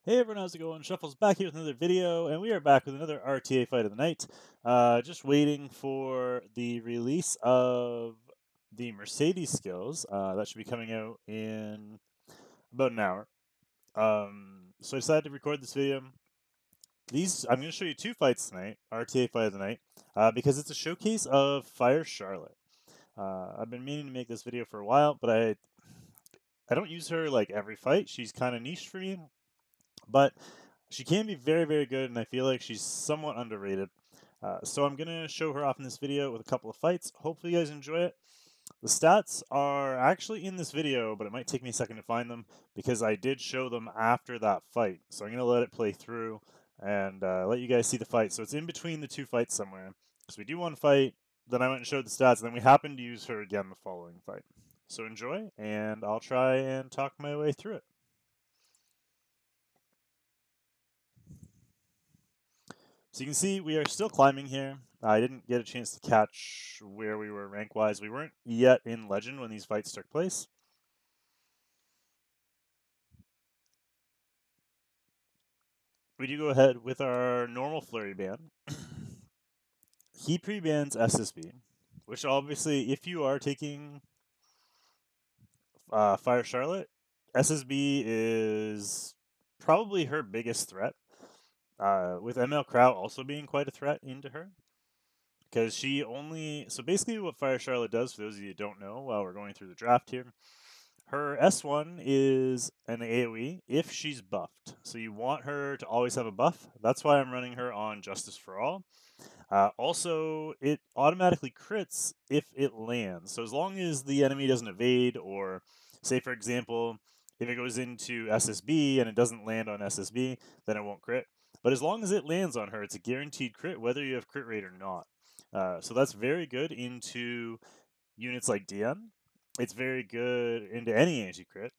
Hey everyone, how's it going? Shuffle's back here with another video, and we are back with another RTA fight of the night. Just waiting for the release of the Mercedes skills. That should be coming out in about an hour. So I decided to record this video. I'm going to show you two fights tonight, RTA fight of the night, because it's a showcase of Fire Charlotte. I've been meaning to make this video for a while, but I don't use her like every fight. She's kind of niche for me, but she can be very, very good, and I feel like she's somewhat underrated. So I'm going to show her off in this video with a couple of fights. Hopefully you guys enjoy it. The stats are actually in this video, but it might take me a second to find them because I did show them after that fight. So I'm going to let it play through and let you guys see the fight. So it's in between the two fights somewhere. So we do one fight, then I went and showed the stats, and then we happened to use her again the following fight. So enjoy, and I'll try and talk my way through it. So you can see we are still climbing here. I didn't get a chance to catch where we were rank-wise. We weren't yet in Legend when these fights took place. We do go ahead with our normal Flurry ban. He pre-bans SSB, which obviously, if you are taking Fire Charlotte, SSB is probably her biggest threat, with ML Crow also being quite a threat into her. Because she only... So basically what Fire Charlotte does, for those of you who don't know, while we're going through the draft here, her S1 is an AoE if she's buffed. So you want her to always have a buff. That's why I'm running her on Justice for All. Also, it automatically crits if it lands. So as long as the enemy doesn't evade, or say, for example, if it goes into SSB and it doesn't land on SSB, then it won't crit. But as long as it lands on her, it's a guaranteed crit, whether you have crit rate or not. So that's very good into units like DN. It's very good into any anti-crit.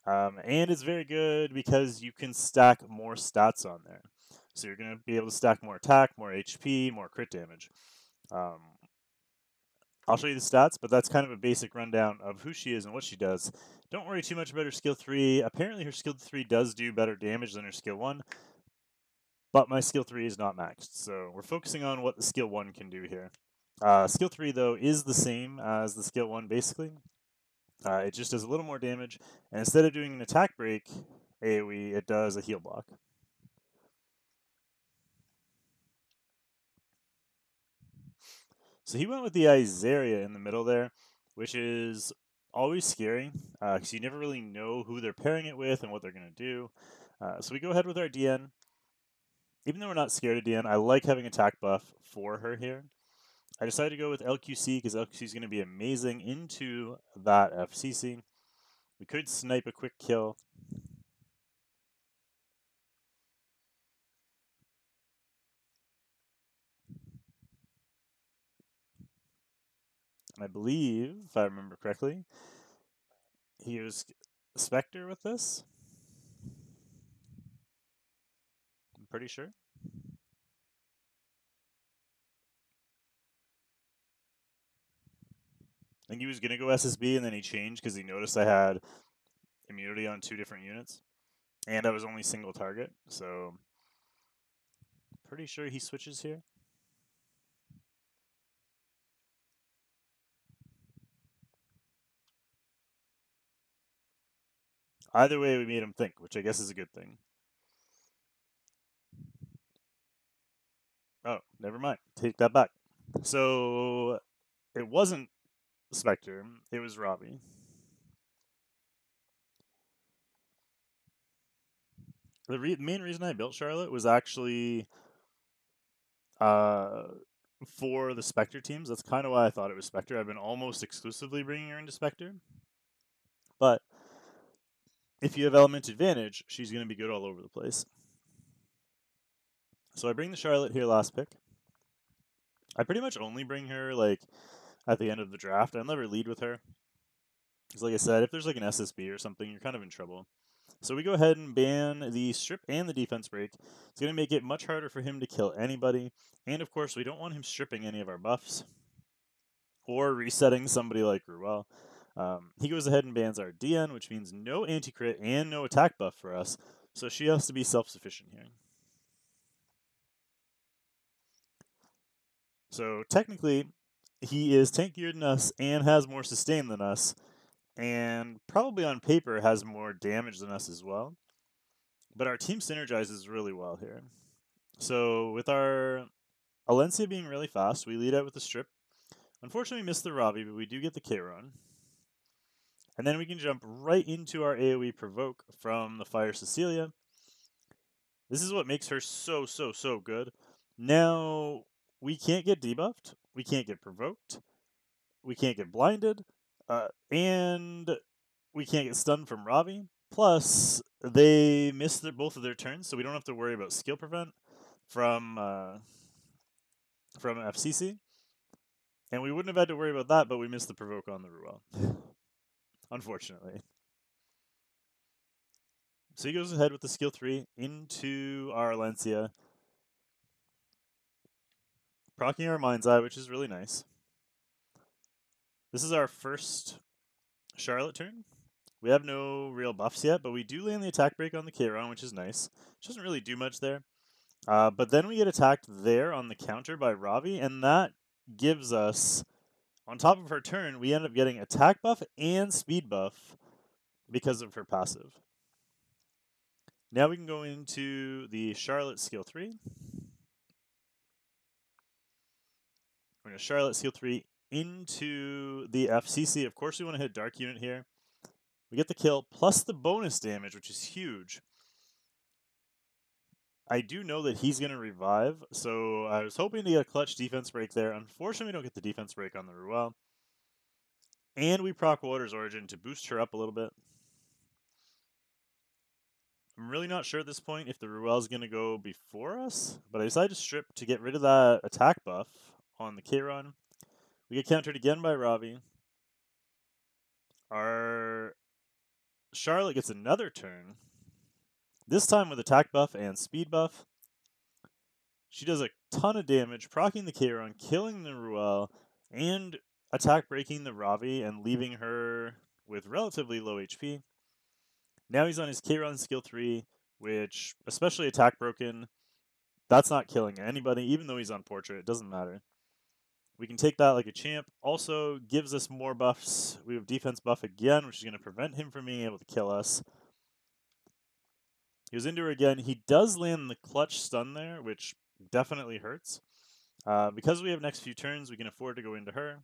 And it's very good because you can stack more stats on there. So you're going to be able to stack more attack, more HP, more crit damage. I'll show you the stats, but that's kind of a basic rundown of who she is and what she does. Don't worry too much about her skill 3. Apparently her skill 3 does do better damage than her skill 1, but my skill 3 is not maxed. So we're focusing on what the skill 1 can do here. Skill 3, though, is the same as the skill 1, basically. It just does a little more damage, and instead of doing an attack break AoE, it does a heal block. So he went with the Izaria in the middle there, which is always scary, because you never really know who they're pairing it with and what they're going to do. So we go ahead with our DN. Even though we're not scared of DN, I like having attack buff for her here. I decided to go with LQC because LQC is going to be amazing into that FCC. We could snipe a quick kill. And I believe, if I remember correctly, he was Spectre with this. I'm pretty sure. I think he was going to go SSB, and then he changed because he noticed I had immunity on 2 different units. And I was only single target, so pretty sure he switches here. Either way, we made him think, which I guess is a good thing. Oh, never mind. Take that back. So it wasn't Spectre, it was Robbie. The main reason I built Charlotte was actually for the Spectre teams. That's kind of why I thought it was Spectre. I've been almost exclusively bringing her into Spectre. But if you have element advantage, she's going to be good all over the place. So I bring the Charlotte here last pick. I pretty much only bring her like at the end of the draft. I never lead with her. Because like I said, if there's like an SSB or something, you're kind of in trouble. So we go ahead and ban the strip and the defense break. It's going to make it much harder for him to kill anybody. And of course, we don't want him stripping any of our buffs or resetting somebody like Ruel. He goes ahead and bans our DN, which means no anti-crit and no attack buff for us. So she has to be self-sufficient here. So technically, he is tankier than us and has more sustain than us, and probably on paper has more damage than us as well. But our team synergizes really well here. So with our Alencia being really fast, we lead out with the strip. Unfortunately, we missed the Ravi, but we do get the Kayron. And then we can jump right into our AoE provoke from the Fire Cecilia. This is what makes her so, so, so good. Now, we can't get debuffed. We can't get provoked. We can't get blinded. And we can't get stunned from Ravi. Plus, they miss both of their turns, so we don't have to worry about skill prevent from FCC. And we wouldn't have had to worry about that, but we missed the provoke on the Ruel. Unfortunately. So he goes ahead with the skill 3 into our Alencia, proccing our Mind's Eye, which is really nice. This is our first Charlotte turn. We have no real buffs yet, but we do land the attack break on the Kayron, which is nice. It doesn't really do much there. But then we get attacked there on the counter by Ravi, and that gives us, on top of her turn, we end up getting attack buff and speed buff because of her passive. Now we can go into the Charlotte skill 3. We're going to Charlotte skill 3 into the FCC. Of course, we want to hit Dark Unit here. We get the kill plus the bonus damage, which is huge. I do know that he's going to revive, so I was hoping to get a clutch defense break there. Unfortunately, we don't get the defense break on the Ruel. And we proc Water's Origin to boost her up a little bit. I'm really not sure at this point if the Ruel's going to go before us, but I decided to strip to get rid of that attack buff on the Kayron. We get countered again by Ravi. Our Charlotte gets another turn, this time with attack buff and speed buff. She does a ton of damage, proccing the Kayron, killing the Ruel, and attack breaking the Ravi and leaving her with relatively low HP. Now he's on his Kayron skill 3, which, especially attack broken, that's not killing anybody, even though he's on portrait, it doesn't matter. We can take that like a champ. Also gives us more buffs. We have defense buff again, which is going to prevent him from being able to kill us. He goes into her again. He does land the clutch stun there, which definitely hurts. Because we have next few turns, we can afford to go into her.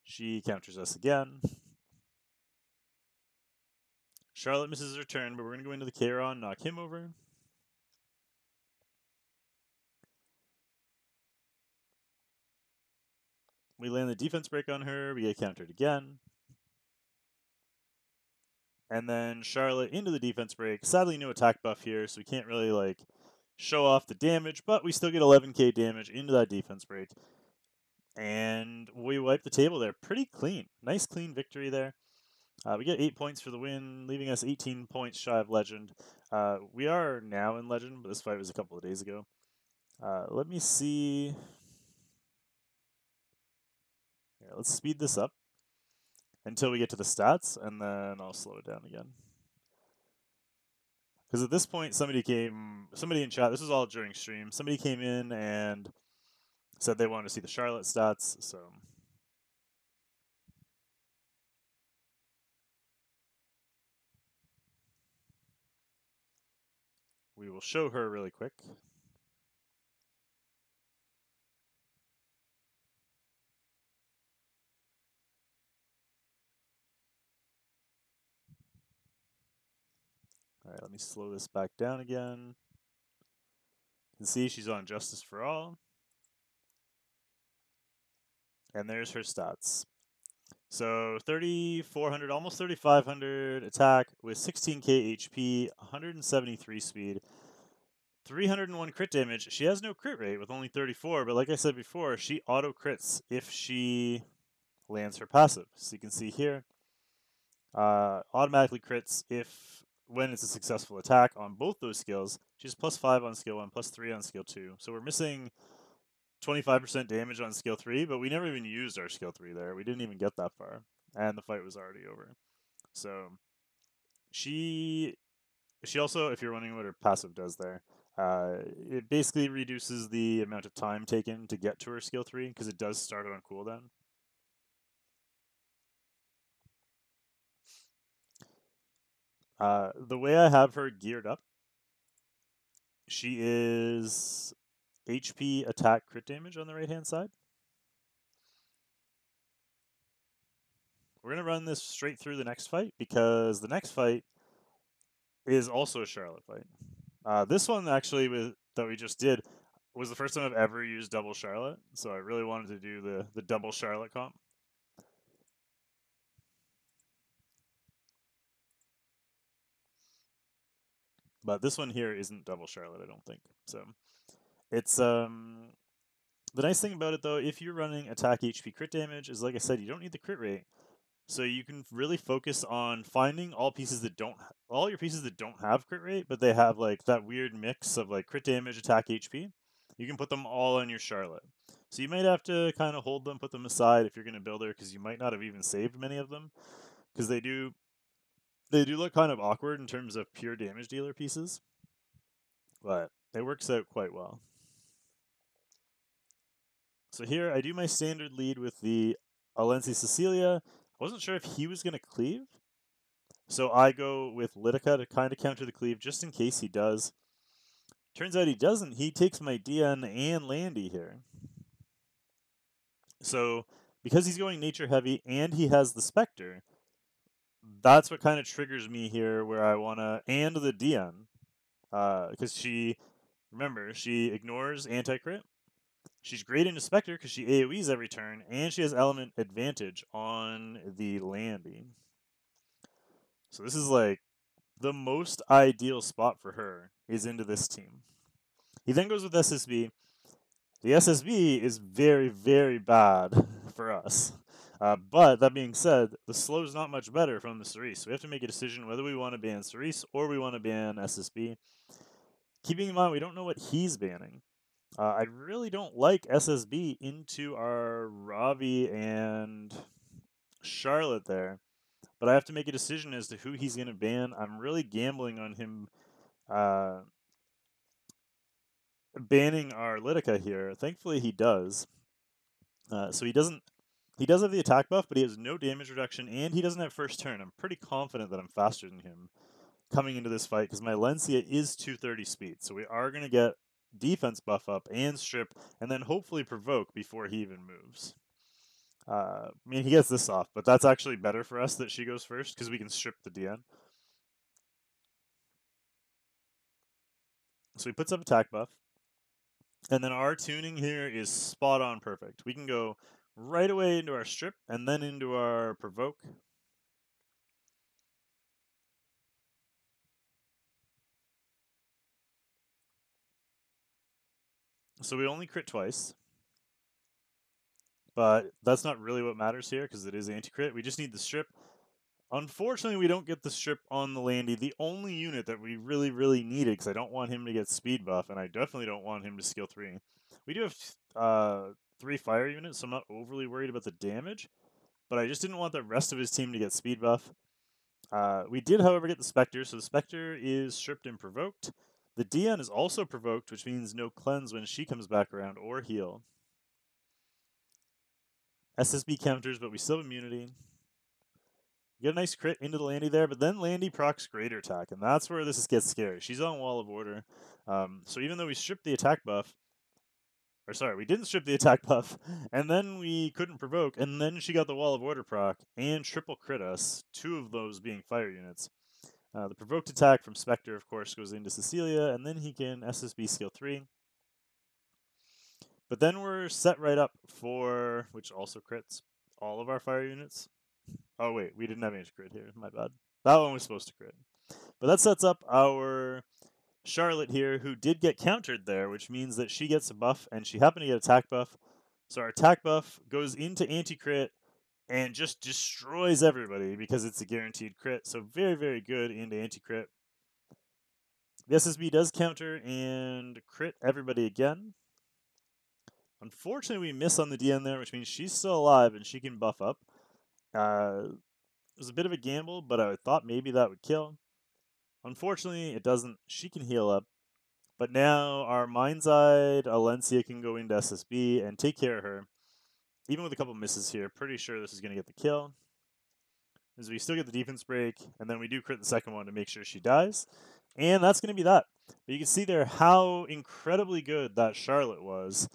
She counters us again. Charlotte misses her turn, but we're going to go into the Kayron, knock him over. We land the defense break on her. We get countered again. And then Charlotte into the defense break. Sadly, no attack buff here, so we can't really show off the damage, but we still get 11k damage into that defense break. And we wipe the table there pretty clean. Nice clean victory there. We get 8 points for the win, leaving us 18 points shy of Legend. We are now in Legend, but this fight was a couple of days ago. Let me see. Here, let's speed this up until we get to the stats, and then I'll slow it down again. Because at this point, somebody in chat, this was all during stream, somebody came in and said they wanted to see the Charlotte stats, so we will show her really quick. All right, let me slow this back down again. You can see she's on Justice for All. And there's her stats. So 3,400, almost 3,500 attack with 16k HP, 173 speed, 301 crit damage. She has no crit rate with only 34, but like I said before, she auto crits if she lands her passive. So you can see here, automatically crits when it's a successful attack on both those skills. She's +5 on skill 1, +3 on skill 2. So we're missing 25% damage on skill 3, but we never even used our skill 3 there. We didn't even get that far, and the fight was already over. So she She also, if you're wondering what her passive does there, it basically reduces the amount of time taken to get to her skill 3 because it does start on cooldown. The way I have her geared up, she is HP, attack, crit damage on the right hand side. We're going to run this straight through the next fight because the next fight is also a Charlotte fight. This one actually that we just did was the first time I've ever used double Charlotte, so I really wanted to do the double Charlotte comp. But this one here isn't double Charlotte, I don't think. So it's the nice thing about it though, if you're running attack HP crit damage, is like I said, you don't need the crit rate. So you can really focus on finding all your pieces that don't have crit rate, but they have like that weird mix of like crit damage, attack, HP. You can put them all on your Charlotte. So you might have to kind of hold them, put them aside if you're going to build her, because you might not have even saved many of them, because they do look kind of awkward in terms of pure damage dealer pieces, but it works out quite well. So here I do my standard lead with the Alensi Cecilia. I wasn't sure if he was going to cleave, so I go with Litica to kind of counter the cleave just in case he does. Turns out he doesn't. He takes my Dian and Landy here. So because he's going nature heavy and he has the Spectre, that's what kind of triggers me here where I want to, and the Dian, because she ignores anti-crit. She's great into Spectre because she AoEs every turn, and she has element advantage on the Landy. So this is like the most ideal spot for her is into this team. He then goes with SSB. The SSB is very, very bad for us. But that being said, the slow is not much better from the Cerise. So we have to make a decision whether we want to ban Cerise or we want to ban SSB. Keeping in mind, we don't know what he's banning. I really don't like SSB into our Ravi and Charlotte there. But I have to make a decision as to who he's going to ban. I'm really gambling on him banning our Litica here. Thankfully, he does. So he doesn't. He does have the attack buff, but he has no damage reduction, and he doesn't have first turn. I'm pretty confident that I'm faster than him coming into this fight because my Lencia is 230 speed. So we are going to get defense buff up and strip, and then hopefully provoke before he even moves. I mean, he gets this off, but that's actually better for us that she goes first because we can strip the DN. So he puts up attack buff. And then our tuning here is spot on perfect. We can go right away into our strip and then into our provoke. So we only crit twice. But that's not really what matters here because it is anti-crit. We just need the strip. Unfortunately, we don't get the strip on the Landy, the only unit that we really, really needed because I don't want him to get speed buff, and I definitely don't want him to skill 3. We do have 3 fire units, so I'm not overly worried about the damage, but I just didn't want the rest of his team to get speed buff. We did, however, get the Spectre, so the Spectre is stripped and provoked. The DN is also provoked, which means no cleanse when she comes back around, or heal. SSB counters, but we still have immunity. Get a nice crit into the Landy there, but then Landy procs Greater Attack, and that's where this gets scary. She's on Wall of Order. So even though we stripped the attack buff, or sorry, we didn't strip the attack buff, and then we couldn't provoke, and then she got the Wall of Order proc, and triple crit us, 2 of those being fire units. The provoked attack from Spectre, of course, goes into Cecilia, and then he can SSB skill 3. But then we're set right up for, which also crits, all of our fire units. Oh, wait, we didn't have any crit here. My bad. That one was supposed to crit. But that sets up our Charlotte here, who did get countered there, which means that she gets a buff, and she happened to get attack buff. So our attack buff goes into anti-crit and just destroys everybody because it's a guaranteed crit. So very, very good into anti-crit. The SSB does counter and crit everybody again. Unfortunately, we miss on the DN there, which means she's still alive and she can buff up. It was a bit of a gamble, but I thought maybe that would kill. Unfortunately, it doesn't. She can heal up, but now our Mind's Eye Alencia can go into SSB and take care of her. Even with a couple misses here, pretty sure this is going to get the kill. As we still get the defense break, and then we do crit the second one to make sure she dies. And that's going to be that. But you can see there how incredibly good that Charlotte was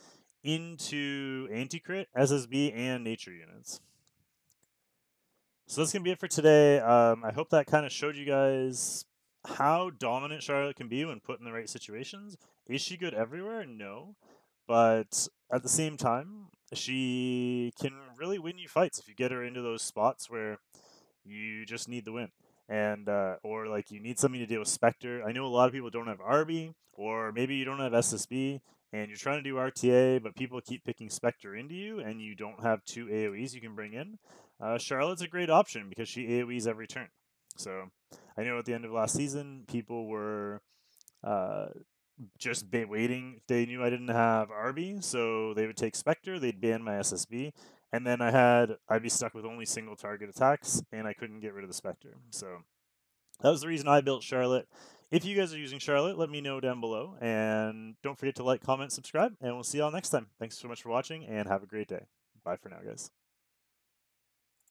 into anti-crit, SSB, and nature units. So that's going to be it for today. I hope that kind of showed you guys how dominant Charlotte can be when put in the right situations. Is she good everywhere? No. But at the same time, she can really win you fights if you get her into those spots where you just need the win. And or like you need something to deal with Spectre. I know a lot of people don't have RB, or maybe you don't have SSB, and you're trying to do RTA, but people keep picking Spectre into you, and you don't have two AoEs you can bring in. Charlotte's a great option because she AoEs every turn. So I know at the end of last season, people were uh, just waiting. They knew I didn't have RB, so they would take Spectre, they'd ban my SSB, and then I'd be stuck with only single target attacks, and I couldn't get rid of the Spectre. So that was the reason I built Charlotte. If you guys are using Charlotte, let me know down below, and don't forget to like, comment, subscribe, and we'll see y'all next time. Thanks so much for watching, and have a great day. Bye for now, guys.